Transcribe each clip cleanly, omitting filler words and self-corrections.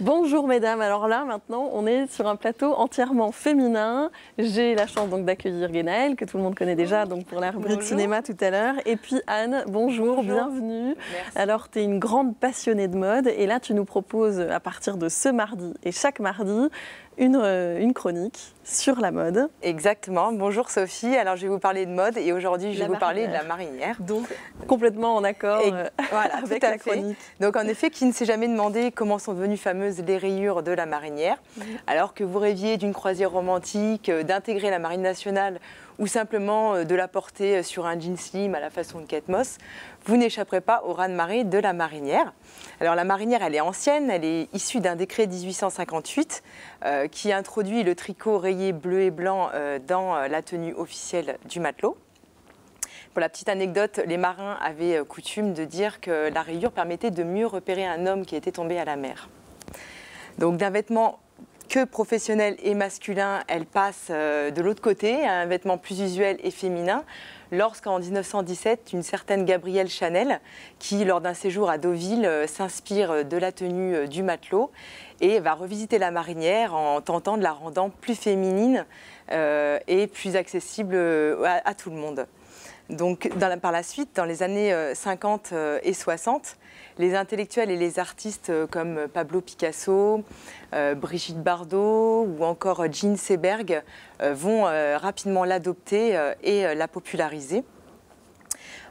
Bonjour mesdames, alors là maintenant on est sur un plateau entièrement féminin. J'ai la chance donc d'accueillir Guénaëlle, que tout le monde connaît déjà donc pour la rubrique cinéma tout à l'heure. Et puis Anne, bonjour, bienvenue. Merci. Alors tu es une grande passionnée de mode et là tu nous proposes à partir de ce mardi et chaque mardi une chronique sur la mode. Exactement. Bonjour Sophie. Alors je vais vous parler de mode et aujourd'hui je vais vous parler de la marinière. Donc complètement en accord voilà, avec tout à la fait. chronique. Donc en effet, qui ne s'est jamais demandé comment sont devenues fameuses les rayures de la marinière, alors que vous rêviez d'une croisière romantique, d'intégrer la marine nationale ou simplement de la porter sur un jean slim à la façon de Kate Moss, vous n'échapperez pas au raz-de-marée de la marinière. Alors la marinière, elle est ancienne, elle est issue d'un décret 1858 qui introduit le tricot rayé bleu et blanc dans la tenue officielle du matelot. Pour la petite anecdote, les marins avaient coutume de dire que la rayure permettait de mieux repérer un homme qui était tombé à la mer. Donc d'un vêtement que professionnel et masculin, elle passe de l'autre côté à un vêtement plus usuel et féminin, lorsqu'en 1917, une certaine Gabrielle Chanel, qui lors d'un séjour à Deauville s'inspire de la tenue du matelot et va revisiter la marinière en tentant de la rendre plus féminine et plus accessible à tout le monde. Donc, par la suite, dans les années 50 et 60, les intellectuels et les artistes comme Pablo Picasso, Brigitte Bardot ou encore Jean Seberg vont rapidement l'adopter et la populariser.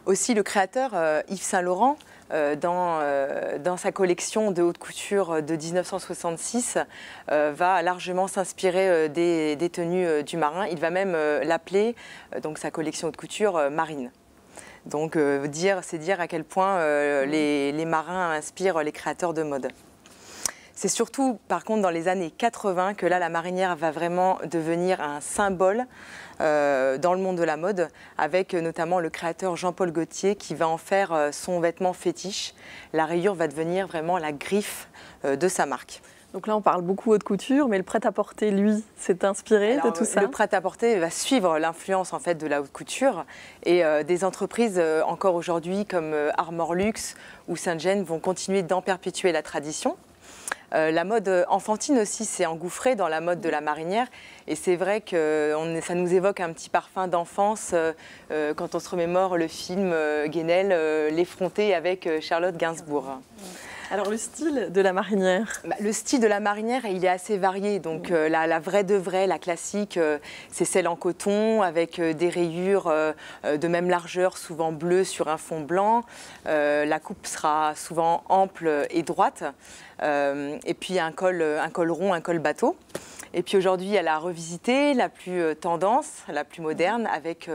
Aussi, le créateur Yves Saint Laurent, dans sa collection de haute couture de 1966, va largement s'inspirer des tenues du marin. Il va même l'appeler, donc sa collection haute couture, marine. Donc c'est dire à quel point les marins inspirent les créateurs de mode. C'est surtout, par contre, dans les années 80 que là, la marinière va vraiment devenir un symbole dans le monde de la mode, avec notamment le créateur Jean-Paul Gaultier qui va en faire son vêtement fétiche. La rayure va devenir vraiment la griffe de sa marque. Donc là, on parle beaucoup haute couture, mais le prêt-à-porter, lui, s'est inspiré de tout ça. Le prêt-à-porter va suivre l'influence en fait de la haute couture et des entreprises encore aujourd'hui comme Armor Luxe ou Saint-Gène vont continuer d'en perpétuer la tradition. La mode enfantine aussi s'est engouffrée dans la mode de la marinière et c'est vrai que ça nous évoque un petit parfum d'enfance quand on se remémore le film Guénaëlle, L'effronté avec Charlotte Gainsbourg. Alors le style de la marinière? Le style de la marinière, il est assez varié. Donc la vraie de vraie, la classique, c'est celle en coton avec des rayures de même largeur, souvent bleues sur un fond blanc. La coupe sera souvent ample et droite. Et puis un col rond, un col bateau. Et puis aujourd'hui, elle a revisité la plus tendance, la plus moderne, avec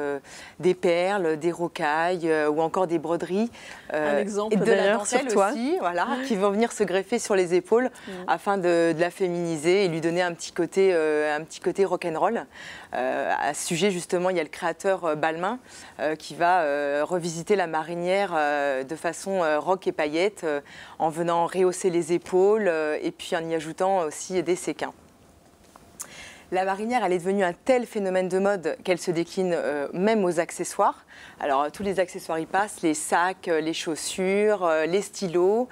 des perles, des rocailles ou encore des broderies. Un exemple et de la dentelle dentelle sur toi. aussi, voilà, qui vont venir se greffer sur les épaules afin de la féminiser et lui donner un petit côté rock'n'roll. À ce sujet, justement, il y a le créateur Balmain qui va revisiter la marinière de façon rock et paillettes en venant rehausser les épaules et puis en y ajoutant aussi des séquins. La marinière, elle est devenue un tel phénomène de mode qu'elle se décline même aux accessoires. Alors, tous les accessoires y passent, les sacs, les chaussures, les stylos,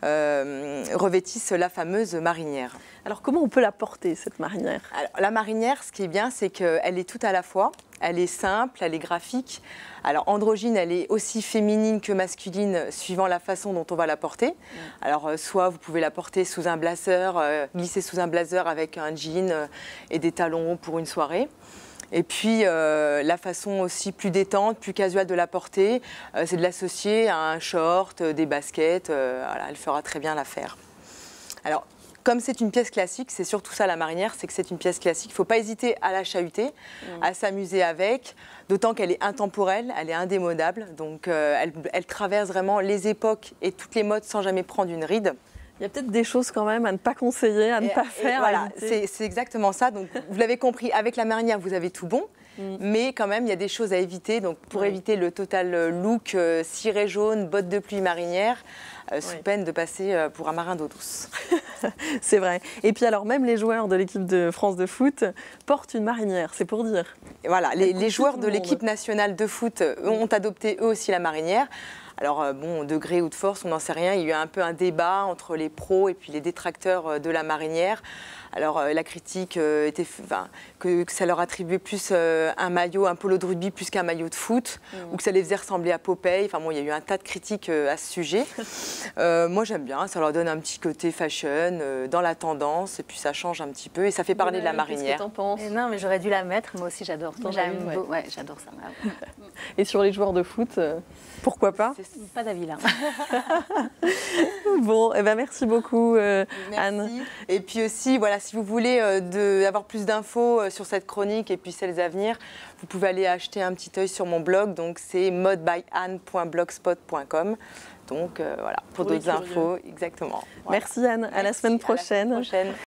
revêtissent la fameuse marinière. Alors, comment on peut la porter, cette marinière? Alors, la marinière, ce qui est bien, c'est qu'elle est tout à la fois. Elle est simple, elle est graphique. Alors, androgyne, elle est aussi féminine que masculine, suivant la façon dont on va la porter. Alors, soit vous pouvez la porter sous un blazer, glisser sous un blazer avec un jean et des talons hauts pour une soirée. Et puis, la façon aussi plus détente, plus casual de la porter, c'est de l'associer à un short, des baskets. Voilà, elle fera très bien l'affaire. Alors, comme c'est une pièce classique, c'est surtout ça la marinière, c'est que c'est une pièce classique. Il ne faut pas hésiter à la chahuter, à s'amuser avec, d'autant qu'elle est intemporelle, elle est indémodable. Donc elle traverse vraiment les époques et toutes les modes sans jamais prendre une ride. Il y a peut-être des choses quand même à ne pas conseiller, à ne pas faire. Voilà, c'est exactement ça. Donc, vous l'avez compris, avec la marinière, vous avez tout bon. Mais quand même, il y a des choses à éviter. Donc, pour éviter le total look ciré jaune, bottes de pluie marinière, sous peine de passer pour un marin d'eau douce. C'est vrai. Et puis alors, même les joueurs de l'équipe de France de foot portent une marinière, c'est pour dire. Et voilà, les joueurs de l'équipe nationale de foot ont adopté eux aussi la marinière. Alors, bon, de gré ou de force, on n'en sait rien. Il y a eu un peu un débat entre les pros et puis les détracteurs de la marinière. Alors, la critique était que ça leur attribuait plus un maillot, un polo de rugby plus qu'un maillot de foot, ou que ça les faisait ressembler à Popeye. Enfin bon, il y a eu un tas de critiques à ce sujet. Moi, j'aime bien. Ça leur donne un petit côté fashion, dans la tendance, et puis ça change un petit peu, et ça fait parler de la marinière. Qu'est-ce que t'en penses ? Non, mais j'aurais dû la mettre. Moi aussi, j'adore. J'adore ça. Et sur les joueurs de foot, pourquoi pas ? Pas d'avis là. Bon, eh ben merci beaucoup, Merci. Anne. Et puis aussi, voilà, si vous voulez avoir plus d'infos sur cette chronique et puis celles à venir, vous pouvez aller acheter un petit œil sur mon blog. Donc, c'est modebyAnne.blogspot.com. Donc, voilà, pour d'autres infos, exactement. Voilà. Merci, Anne. À la semaine prochaine. À la semaine prochaine.